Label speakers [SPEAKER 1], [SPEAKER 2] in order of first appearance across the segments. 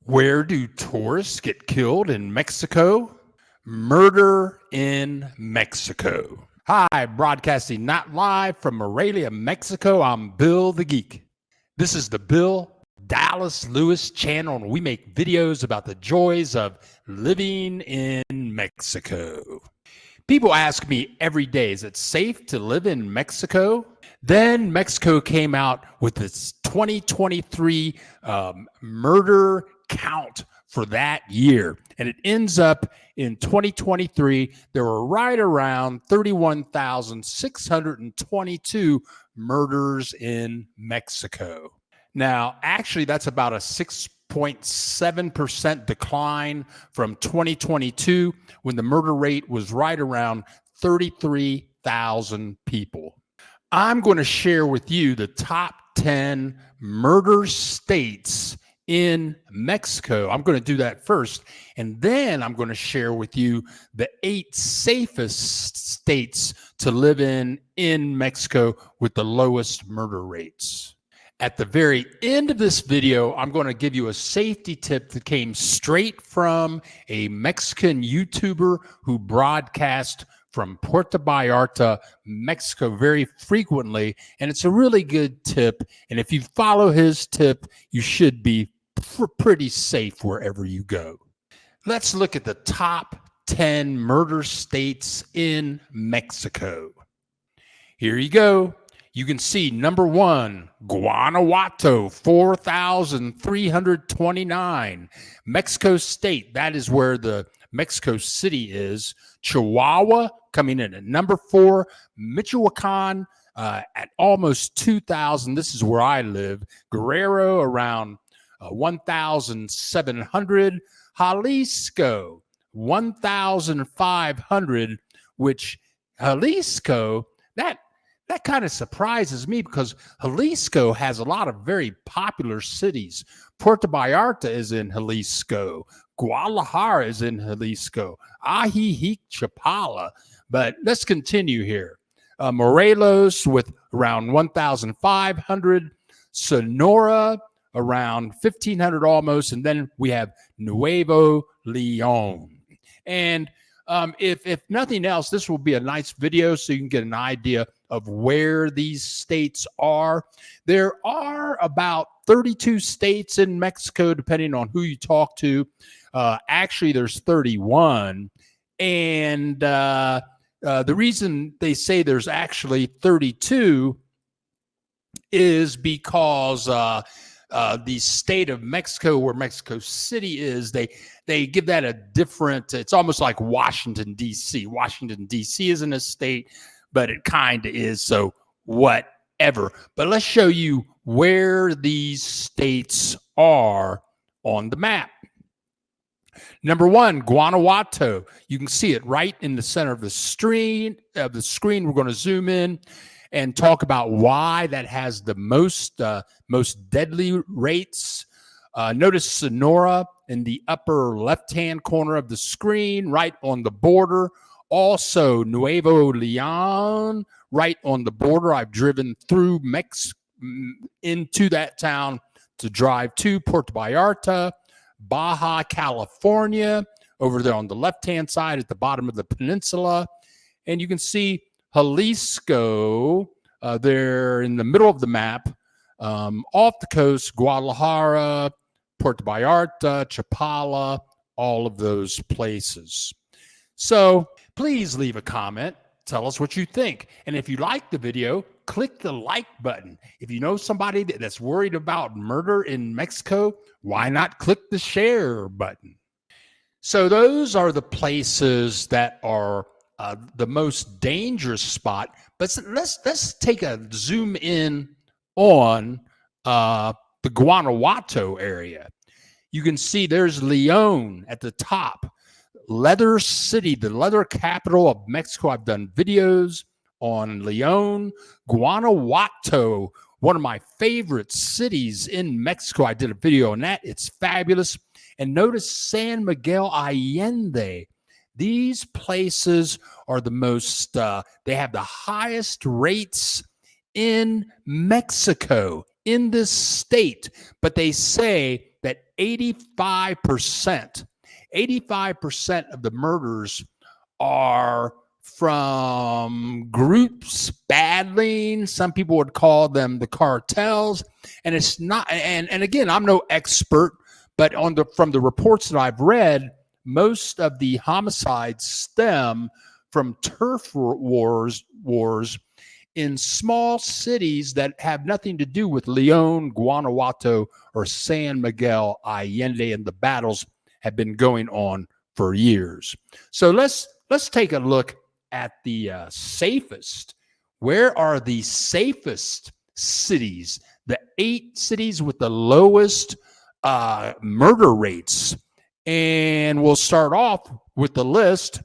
[SPEAKER 1] Where do tourists get killed in Mexico? Murder in Mexico. Hi, broadcasting not live from Morelia, Mexico. I'm Bill the Geek. This is the Bill Dallas Lewis channel, and we make videos about the joys of living in Mexico. People ask me every day, is it safe to live in Mexico? Then Mexico came out with its 2023 murder count for that year. And it ends up in 2023, there were right around 31,622 murders in Mexico. Now, actually, that's about a 6.7% decline from 2022 when the murder rate was right around 33,000 people. I'm going to share with you the top 10 murder states in Mexico. I'm going to do that first, and then I'm going to share with you the 8 safest states to live in Mexico with the lowest murder rates. At the very end of this video, I'm going to give you a safety tip that came straight from a Mexican YouTuber who broadcasts from Puerto Vallarta, Mexico very frequently, and it's a really good tip. And if you follow his tip, you should be pretty safe wherever you go. Let's look at the top 10 murder states in Mexico. Here you go. You can see number 1, Guanajuato, 4,329. Mexico State, that is where the Mexico City is. Chihuahua coming in at number 4. Michoacan at almost 2,000. This is where I live. Guerrero around 1,700. Jalisco, 1,500, which Jalisco, that kind of surprises me because Jalisco has a lot of very popular cities. Puerto Vallarta is in Jalisco. Guadalajara is in Jalisco. Ajijic, Chapala. But let's continue here. Morelos with around 1,500. Sonora around 1,500 almost. And then we have Nuevo Leon. And if nothing else, this will be a nice video so you can get an idea of where these states are. There are about 32 states in Mexico, depending on who you talk to. Actually, there's 31. And the reason they say there's actually 32 is because the state of Mexico, where Mexico City is, they give that a different, it's almost like Washington, D.C. Washington, D.C. isn't a state, but it kind of is, so whatever. But let's show you where these states are on the map. Number 1, Guanajuato. You can see it right in the center of the screen. We're going to zoom in and talk about why that has the most deadly rates. Notice Sonora in the upper left-hand corner of the screen, right on the border. Also, Nuevo Leon, right on the border. I've driven through into that town to drive to Puerto Vallarta. Baja California, over there on the left-hand side at the bottom of the peninsula. And you can see Jalisco there in the middle of the map, off the coast, Guadalajara, Puerto Vallarta, Chapala, all of those places. So please leave a comment. Tell us what you think. And if you like the video, click the like button. If you know somebody that's worried about murder in Mexico, why not click the share button? So those are the places that are the most dangerous spot. But let's take a zoom in on the Guanajuato area. You can see there's Leon at the top. Leather City, the leather capital of Mexico. I've done videos on Leon. Guanajuato, one of my favorite cities in Mexico. I did a video on that. It's fabulous. And notice San Miguel Allende. These places are the most, they have the highest rates in Mexico, in this state. But they say that 85% of the murders are from groups battling. Some people would call them the cartels. And it's not, and again, I'm no expert, but from the reports that I've read, most of the homicides stem from turf wars in small cities that have nothing to do with Leon, Guanajuato, or San Miguel Allende, and the battles have been going on for years. So let's take a look at the safest. Where are the safest cities? The 8 cities with the lowest murder rates. And we'll start off with the list.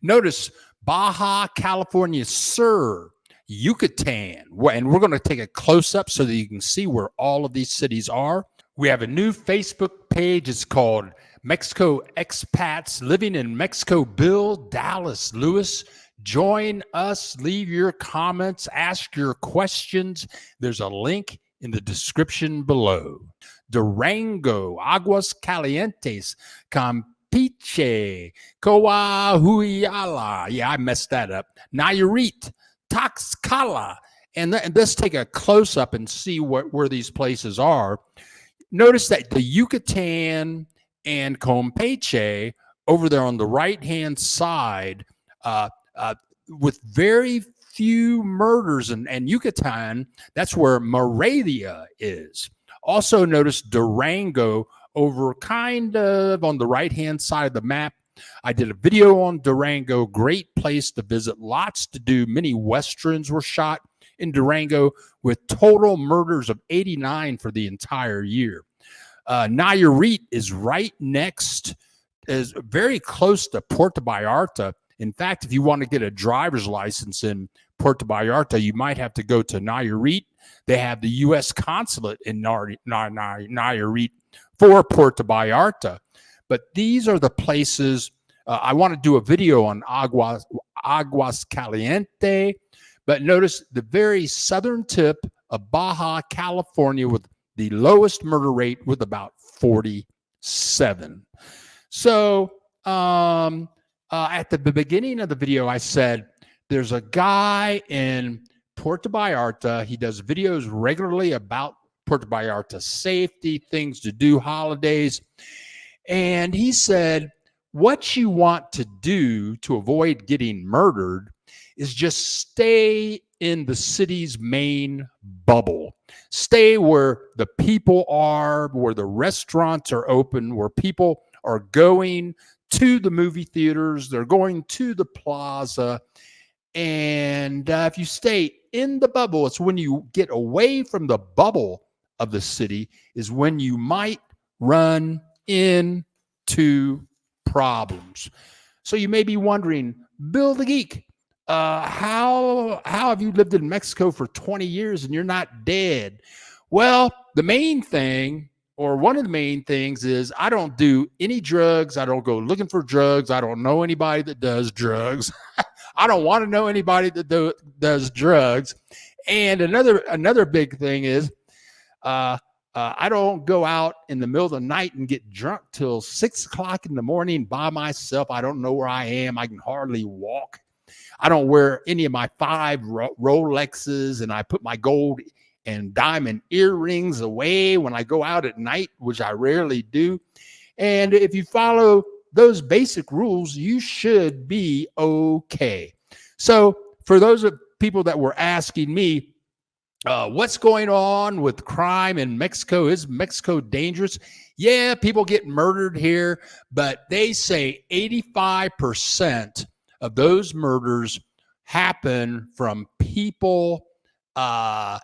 [SPEAKER 1] Notice Baja California Sur, Yucatan. And we're going to take a close-up so that you can see where all of these cities are. We have a new Facebook page. It's called Mexico Expats Living in Mexico. Bill, Dallas, Lewis, join us. Leave your comments. Ask your questions. There's a link in the description below. Durango, Aguas Calientes, Campeche, Coahuila. Yeah, I messed that up. Nayarit, Tlaxcala. And let's take a close-up and see where these places are. Notice that the Yucatan and Campeche over there on the right-hand side, with very few murders, and Yucatan, that's where Morelia is. Also notice Durango over kind of on the right-hand side of the map. I did a video on Durango, great place to visit, lots to do. Many Westerns were shot in Durango with total murders of 89 for the entire year. Nayarit is right next, is very close to Puerto Vallarta. In fact, if you want to get a driver's license in Puerto Vallarta, you might have to go to Nayarit. They have the U.S. consulate in Nayarit for Puerto Vallarta. But these are the places. I want to do a video on Aguas Caliente. But notice the very southern tip of Baja California with the lowest murder rate with about 47. So at the beginning of the video, I said there's a guy in Puerto Vallarta. He does videos regularly about Puerto Vallarta safety, things to do, holidays. And he said, what you want to do to avoid getting murdered is just stay in the city's main bubble. Stay where the people are, where the restaurants are open, where people are going to the movie theaters, they're going to the plaza. And if you stay in the bubble, it's when you get away from the bubble of the city is when you might run into problems. So you may be wondering, Bill the Geek, how have you lived in Mexico for 20 years and you're not dead? Well, the main thing, or one of the main things, is I don't do any drugs. I don't go looking for drugs. I don't know anybody that does drugs. I don't want to know anybody that does drugs. And another big thing is I don't go out in the middle of the night and get drunk till 6 o'clock in the morning by myself. I don't know where I am. I can hardly walk. I don't wear any of my 5 Rolexes, and I put my gold and diamond earrings away when I go out at night, which I rarely do. And if you follow those basic rules, you should be okay. So for those of people that were asking me, what's going on with crime in Mexico? Is Mexico dangerous? Yeah, people get murdered here, but they say 85% of those murders happen from people that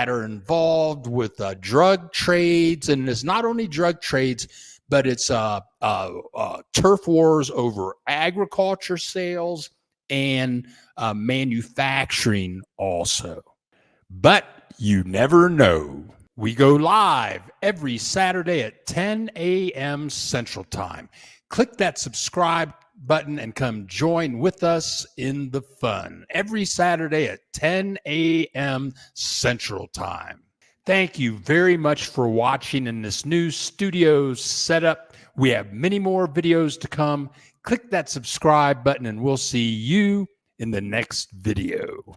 [SPEAKER 1] are involved with drug trades. And it's not only drug trades, but it's turf wars over agriculture sales and manufacturing also. But you never know. We go live every Saturday at 10 a.m. Central Time. Click that subscribe button and come join with us in the fun every Saturday at 10 a.m. Central Time. Thank you very much for watching in this new studio setup. We have many more videos to come. Click that subscribe button and we'll see you in the next video.